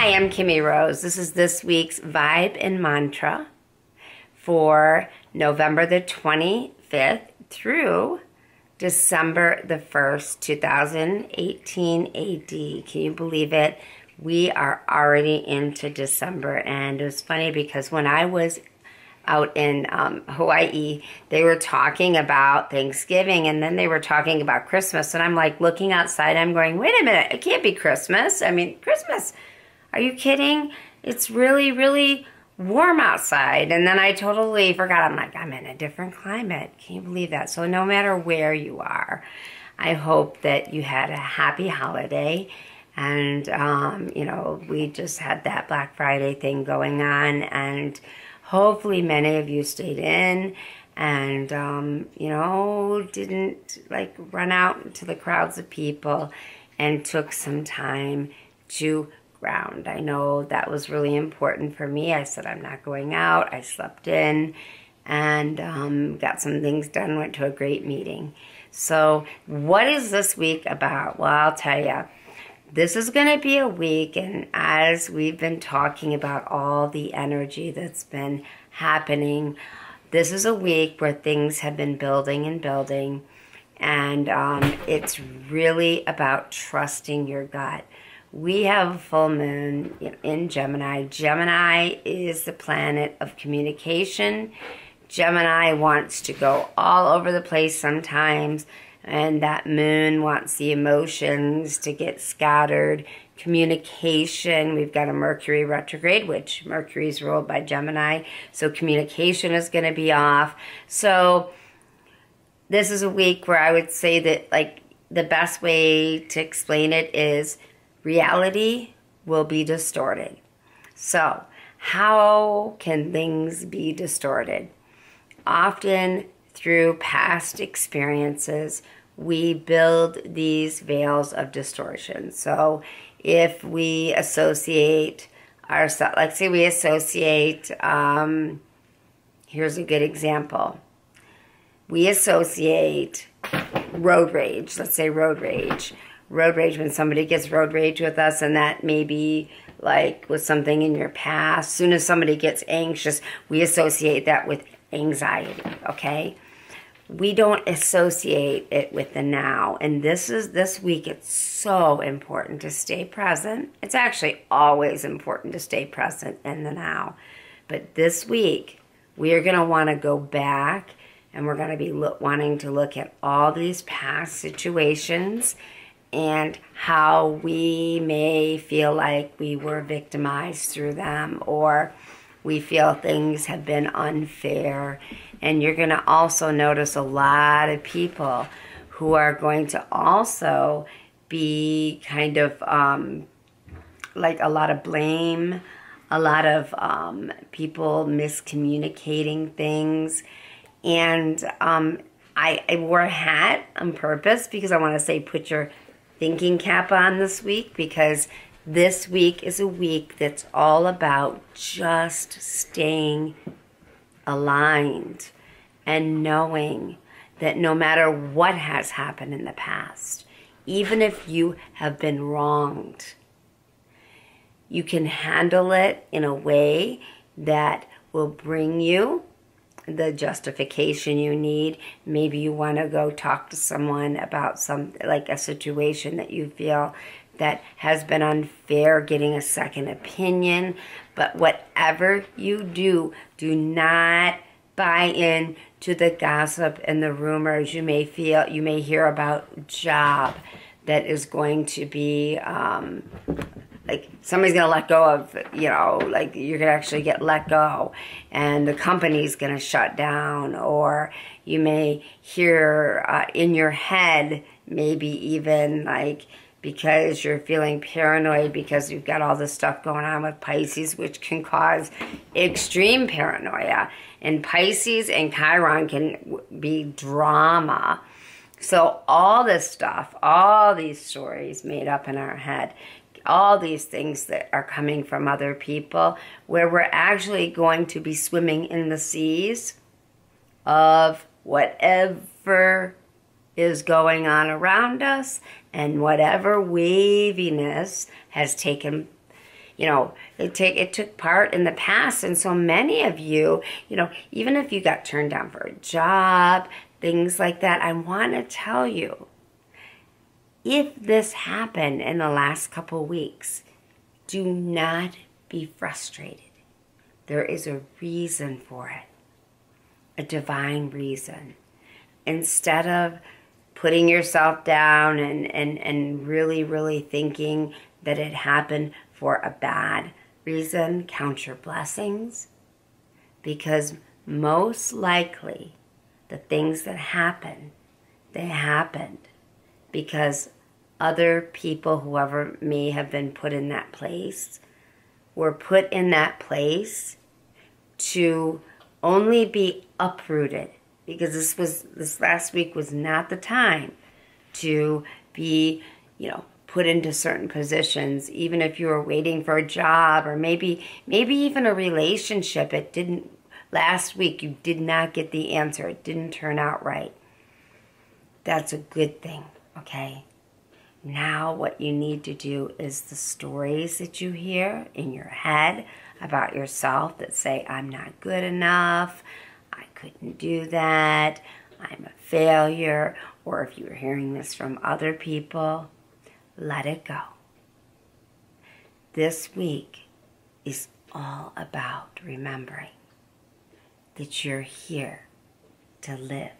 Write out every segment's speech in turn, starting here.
Hi, I'm Kimmie Rose. This is this week's Vibe and Mantra for November the 25th through December the 1st, 2018 AD. Can you believe it? We are already into December, and it was funny because when I was out in Hawaii, they were talking about Thanksgiving, and then they were talking about Christmas, and I'm like looking outside, I'm going, wait a minute, it can't be Christmas. I mean, Christmas, are you kidding? It's really, really warm outside. And then I totally forgot. I'm like, I'm in a different climate. Can you believe that? So no matter where you are, I hope that you had a happy holiday. And, you know, we just had that Black Friday thing going on, and hopefully many of you stayed in and, you know, didn't like run out into the crowds of people and took some time to ground. I know that was really important for me. I said, I'm not going out. I slept in and got some things done, went to a great meeting. So what is this week about? Well, I'll tell you. This is going to be a week, and as we've been talking about all the energy that's been happening, this is a week where things have been building and building, and it's really about trusting your gut. We have a full moon in Gemini. Gemini is the planet of communication. Gemini wants to go all over the place sometimes, and that moon wants the emotions to get scattered. Communication, we've got a Mercury retrograde, which Mercury is ruled by Gemini, so communication is going to be off. So this is a week where I would say that, like, the best way to explain it is reality will be distorted. So how can things be distorted? Often through past experiences, we build these veils of distortion. So if we associate ourselves, like say we associate, here's a good example. We associate road rage. Let's say road rage. Road rage, when somebody gets road rage with us, and that may be like with something in your past. As soon as somebody gets anxious, we associate that with anxiety, okay? We don't associate it with the now. And this week, it's so important to stay present. It's actually always important to stay present in the now. But this week, we are going to want to go back, and we're going to be wanting to look at all these past situations and how we may feel like we were victimized through them, or we feel things have been unfair. And you're going to also notice a lot of people who are going to also be kind of like a lot of blame, a lot of people miscommunicating things. And I wore a hat on purpose because I want to say put your thinking cap on this week, because this week is a week that's all about just staying aligned and knowing that no matter what has happened in the past, even if you have been wronged, you can handle it in a way that will bring you the justification you need. Maybe you want to go talk to someone about like a situation that you feel that has been unfair, getting a second opinion. But whatever you do, do not buy in to the gossip and the rumors. You may hear about a job that is going to be like somebody's going to let go of, you know, like you're going to actually get let go and the company's going to shut down. Or you may hear in your head, maybe even like, because you're feeling paranoid because you've got all this stuff going on with Pisces, which can cause extreme paranoia. And Pisces and Chiron can be drama. So all this stuff, all these stories made up in our head, all these things that are coming from other people, where we're actually going to be swimming in the seas of whatever is going on around us and whatever waviness has taken you know, it took part in the past. And so many of you, you know, even if you got turned down for a job, things like that, I want to tell you, if this happened in the last couple weeks, do not be frustrated. There is a reason for it, a divine reason. Instead of putting yourself down and really, really thinking that it happened for a bad reason, count your blessings. Because most likely, the things that happen, they happened because other people, whoever may have been put in that place, were put in that place to only be uprooted. Because this last week was not the time to be, you know, put into certain positions. Even if you were waiting for a job or maybe even a relationship, it didn't. Last week you did not get the answer. It didn't turn out right. That's a good thing, okay? Now what you need to do is the stories that you hear in your head about yourself that say, I'm not good enough, I couldn't do that, I'm a failure, or if you're hearing this from other people, let it go. This week is all about remembering that you're here to live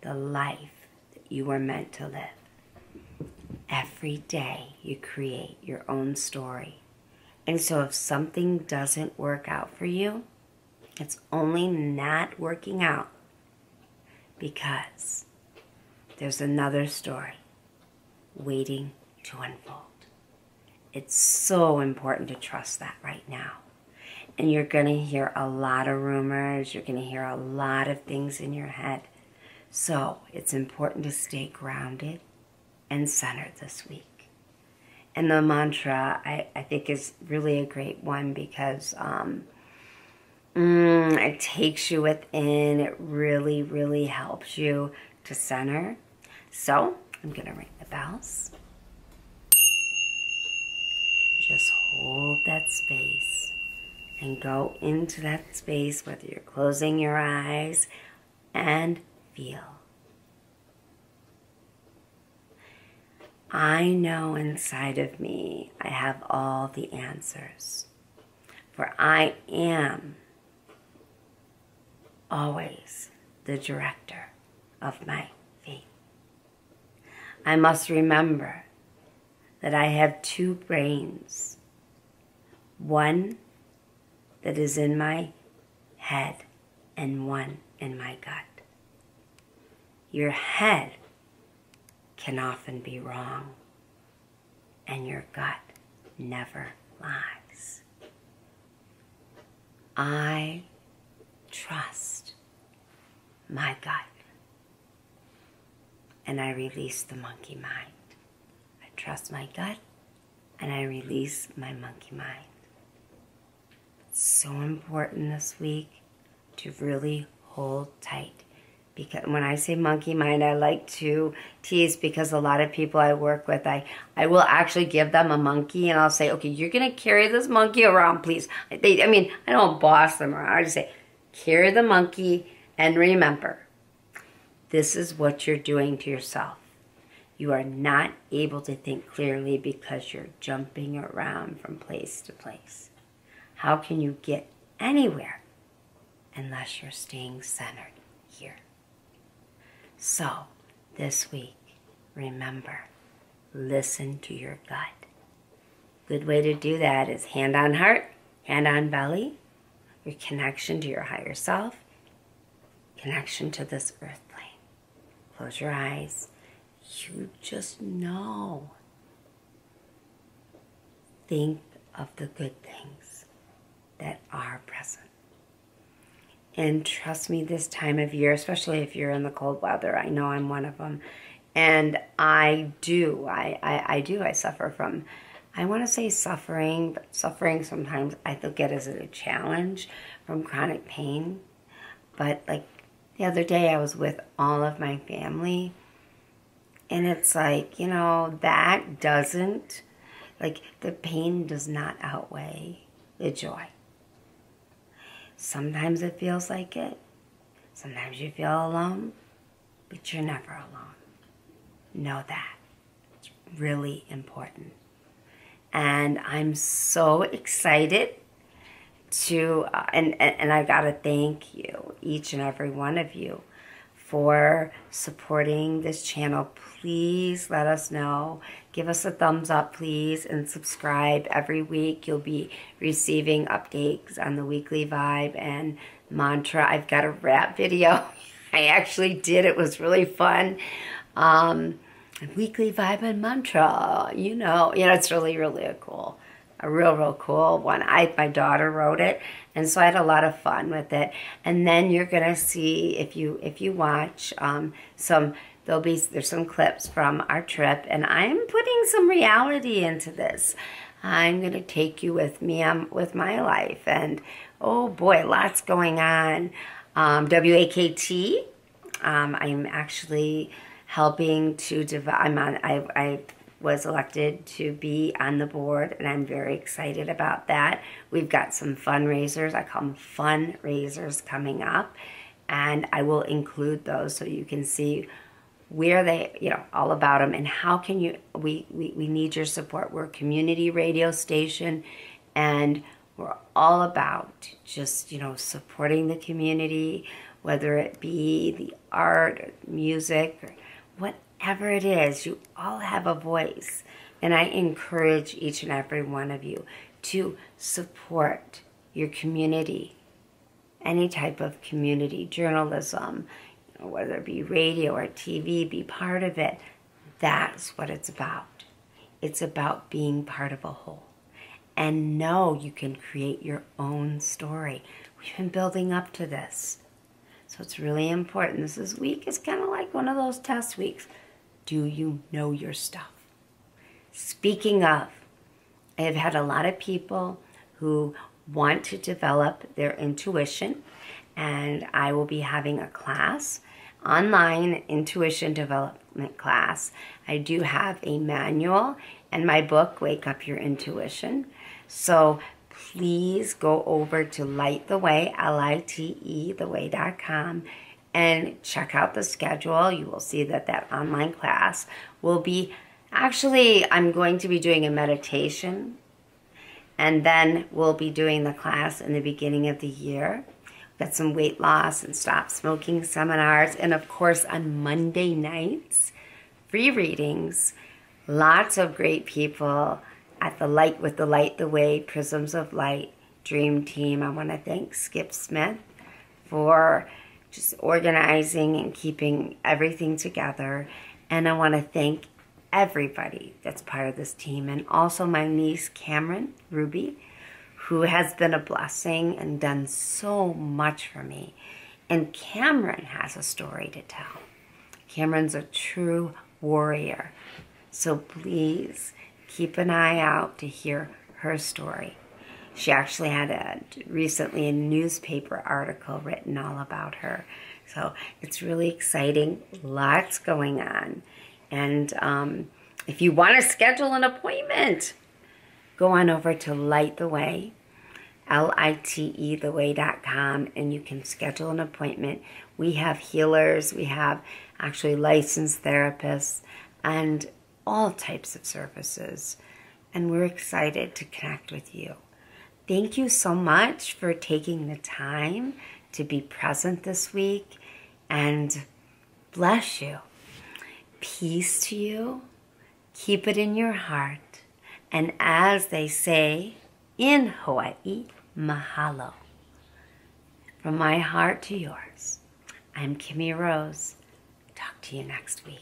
the life that you were meant to live. Every day you create your own story. And so if something doesn't work out for you, it's only not working out because there's another story waiting to unfold. It's so important to trust that right now. And you're going to hear a lot of rumors. You're going to hear a lot of things in your head. So it's important to stay grounded and centered this week. And the mantra, I think, is really a great one because it takes you within. It really, really helps you to center. So I'm going to ring the bells. Just hold that space and go into that space, whether you're closing your eyes, and feel. I know inside of me I have all the answers, for I am always the director of my fate. I must remember that I have two brains, one that is in my head and one in my gut. Your head can often be wrong, and your gut never lies. I trust my gut, and I release the monkey mind. I trust my gut, and I release my monkey mind. It's so important this week to really hold tight. Because when I say monkey mind, I like to tease because a lot of people I work with, I will actually give them a monkey and I'll say, okay, you're going to carry this monkey around, please. I don't boss them around. I just say, carry the monkey and remember, this is what you're doing to yourself. You are not able to think clearly because you're jumping around from place to place. How can you get anywhere unless you're staying centered here? So, this week, remember, listen to your gut. Good way to do that is hand on heart, hand on belly, your connection to your higher self, connection to this earth plane. Close your eyes. You just know. Think of the good things that are present. And trust me, this time of year, especially if you're in the cold weather, I know I'm one of them. And I suffer from, I want to say suffering, but suffering sometimes I look at as a challenge from chronic pain. But like the other day I was with all of my family, and it's like, you know, that doesn't Like, the pain does not outweigh the joy. Sometimes it feels like it. Sometimes you feel alone, but you're never alone. Know that. It's really important. And I'm so excited to, and I gotta thank you, each and every one of you, for supporting this channel. Please let us know. Give us a thumbs up, please, and subscribe. Every week you'll be receiving updates on the weekly vibe and mantra. I've got a rap video. I actually did. It was really fun. Weekly vibe and mantra. You know, it's really, really cool. A real cool one. My daughter wrote it, and so I had a lot of fun with it. And then you're gonna see, if you watch, there's some clips from our trip, and I'm putting some reality into this. I'm gonna take you with me with my life, and oh boy, lots going on. WAKT. I'm actually helping to I was elected to be on the board, and I'm very excited about that. We've got some fundraisers, I call them fundraisers, coming up, and I will include those so you can see where they, all about them, and how can you, we need your support. We're a community radio station, and we're all about just, supporting the community, whether it be the art, or music, or whatever it is. You all have a voice, and I encourage each and every one of you to support your community, any type of community, journalism, whether it be radio or TV, be part of it. That's what it's about. It's about being part of a whole. And know you can create your own story. We've been building up to this. So it's really important. This week is kind of like one of those test weeks. Do you know your stuff? Speaking of, I have had a lot of people who want to develop their intuition, and I will be having a class, online intuition development class. I do have a manual and my book, Wake Up Your Intuition. So please go over to Lite the Way, L-I-T-E, theway.com, and check out the schedule. You will see that online class will be, actually, I'm going to be doing a meditation, and then we'll be doing the class in the beginning of the year. We've got some weight loss and stop smoking seminars, and of course on Monday nights, free readings, lots of great people at the Light with the Light the Way, Prisms of Light Dream Team. I want to thank Skip Smith for just organizing and keeping everything together. And I want to thank everybody that's part of this team, and also my niece Cameron Ruby, who has been a blessing and done so much for me. And Cameron has a story to tell. Cameron's a true warrior. So please keep an eye out to hear her story. She actually had recently a newspaper article written all about her. So it's really exciting. Lots going on. And if you want to schedule an appointment, go on over to Lite the Way, L-I-T-E, theway.com, and you can schedule an appointment. We have healers. We have actually licensed therapists and all types of services. And we're excited to connect with you. Thank you so much for taking the time to be present this week, and bless you. Peace to you. Keep it in your heart. And as they say in Hawaii, mahalo. From my heart to yours, I'm Kimmie Rose. Talk to you next week.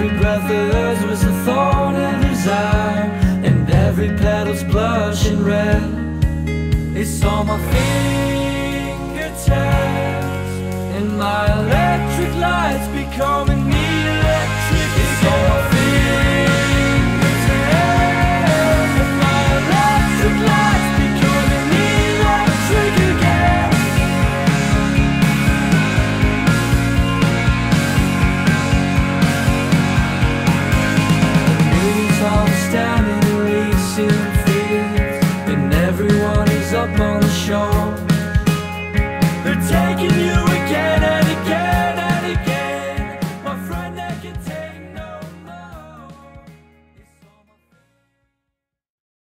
every breath of hers was a thorn in his eye, and every petal's blushing red. It's on my fingertips, and my electric lights becoming